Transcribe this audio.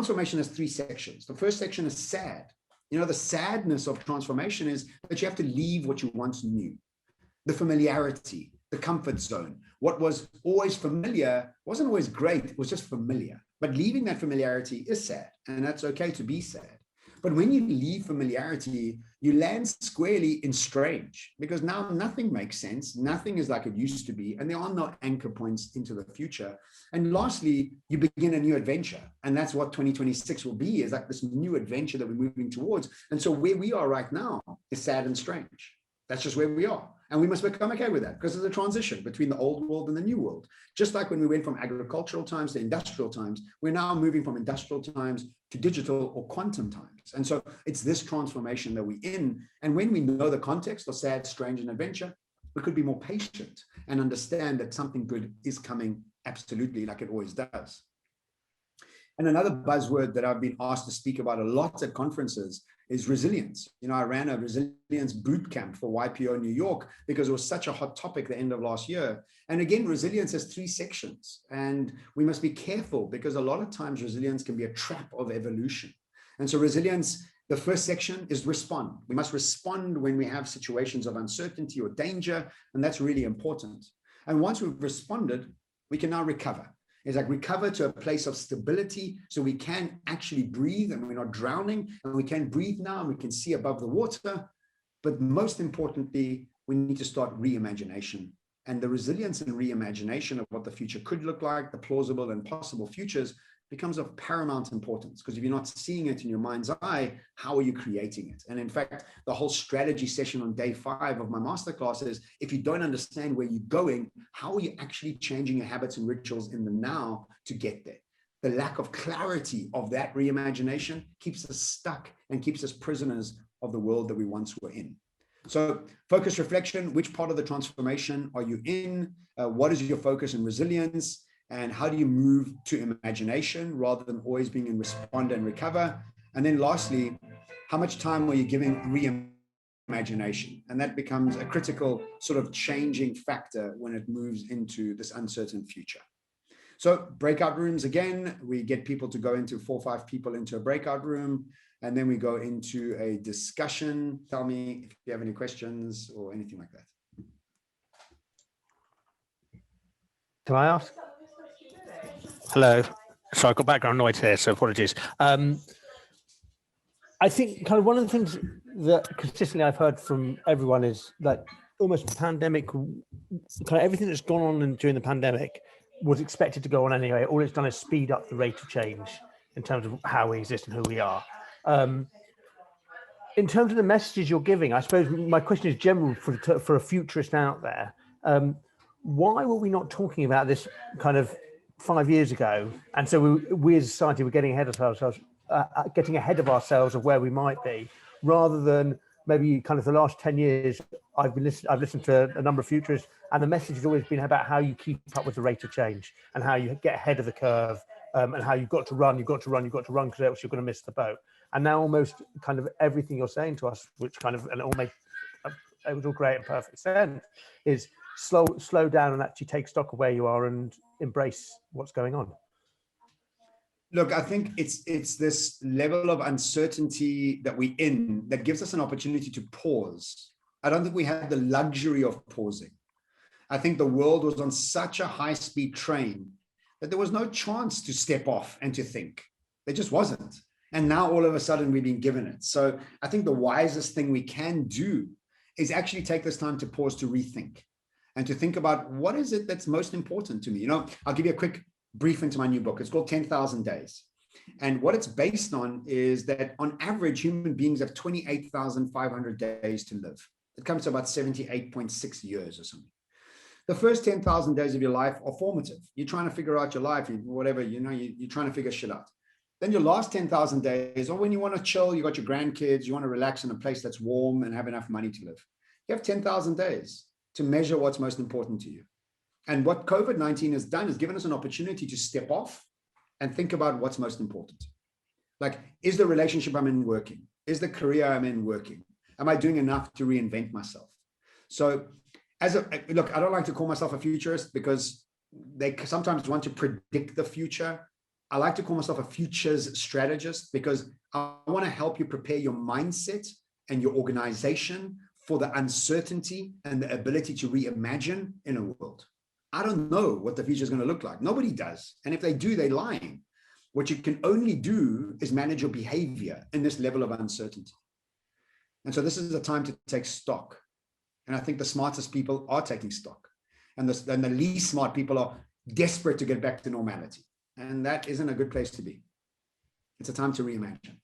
transformation has three sections. The first section is sad. The sadness of transformation is that you have to leave what you once knew. The familiarity, the comfort zone. What was always familiar wasn't always great, it was just familiar. But leaving that familiarity is sad, and that's okay to be sad. But when you leave familiarity, you land squarely in strange, because now nothing makes sense. Nothing is like it used to be, and there are no anchor points into the future. And lastly, you begin a new adventure. And that's what 2026 will be, is like this new adventure that we're moving towards. And so where we are right now is sad and strange. That's just where we are. And we must become okay with that, because there's a transition between the old world and the new world. Just like when we went from agricultural times to industrial times, we're now moving from industrial times to digital or quantum times. And so it's this transformation that we're in. And when we know the context of sad, strange, and adventure, we could be more patient and understand that something good is coming, absolutely, like it always does. And another buzzword that I've been asked to speak about a lot at conferences is resilience. I ran a resilience boot camp for YPO New York because it was such a hot topic at the end of last year. And again, resilience has three sections, and we must be careful, because a lot of times resilience can be a trap of evolution. And so resilience, the first section is respond. We must respond when we have situations of uncertainty or danger, and that's really important. And once we've responded, we can now recover. It's like recover to a place of stability, so we can actually breathe and we're not drowning, and we can breathe now and we can see above the water. But most importantly, we need to start reimagination. And the resilience and reimagination of what the future could look like, the plausible and possible futures, becomes of paramount importance, because if you're not seeing it in your mind's eye, how are you creating it? And in fact, the whole strategy session on day 5 of my masterclass is, if you don't understand where you're going, how are you actually changing your habits and rituals in the now to get there? The lack of clarity of that reimagination keeps us stuck and keeps us prisoners of the world that we once were in. So focus, reflection, which part of the transformation are you in? What is your focus and resilience? And how do you move to imagination rather than always being in respond and recover? And then lastly, how much time are you giving reimagination? And that becomes a critical sort of changing factor when it moves into this uncertain future. So breakout rooms, again, we get people to go into 4 or 5 people into a breakout room, and then we go into a discussion. Tell me if you have any questions or anything like that. Can I ask? Hello. So I've got background noise here, so apologies. I think kind of one of the things that consistently I've heard from everyone is that almost pandemic, kind of everything that's gone on during the pandemic was expected to go on anyway. All it's done is speed up the rate of change in terms of how we exist and who we are. In terms of the messages you're giving, I suppose my question is general for a futurist out there. Why were we not talking about this kind of 5 years ago? And so we as a society were getting ahead of ourselves of where we might be, rather than maybe kind of the last 10 years. I've listened to a number of futurists, and the message has always been about how you keep up with the rate of change and how you get ahead of the curve, and how you've got to run, because else you're going to miss the boat. And now almost kind of everything you're saying to us, which kind of, and it was all great and perfect sense, is slow down and actually take stock of where you are and embrace what's going on. Look, I think it's this level of uncertainty that we're in that gives us an opportunity to pause. I don't think we had the luxury of pausing. I think the world was on such a high-speed train that there was no chance to step off and to think. There just wasn't. And now all of a sudden we've been given it. So I think the wisest thing we can do is actually take this time to pause, to rethink, and to think about what is it that's most important to me. I'll give you a quick brief into my new book. It's called 10,000 Days. And what it's based on is that on average, human beings have 28,500 days to live. It comes to about 78.6 years or something. The first 10,000 days of your life are formative. You're trying to figure out your life, whatever, you're trying to figure shit out. Then your last 10,000 days, or when you want to chill, you got your grandkids, you want to relax in a place that's warm and have enough money to live. You have 10,000 days to measure what's most important to you. And what COVID-19 has done is given us an opportunity to step off and think about what's most important. Like, is the relationship I'm in working? Is the career I'm in working? Am I doing enough to reinvent myself? So look, I don't like to call myself a futurist because they sometimes want to predict the future. I like to call myself a futures strategist because I want to help you prepare your mindset and your organization for the uncertainty and the ability to reimagine in a world. I don't know what the future is going to look like. Nobody does. And if they do, they're lying. What you can only do is manage your behavior in this level of uncertainty. And so this is a time to take stock. And I think the smartest people are taking stock. And the least smart people are desperate to get back to normality. And that isn't a good place to be. It's a time to reimagine.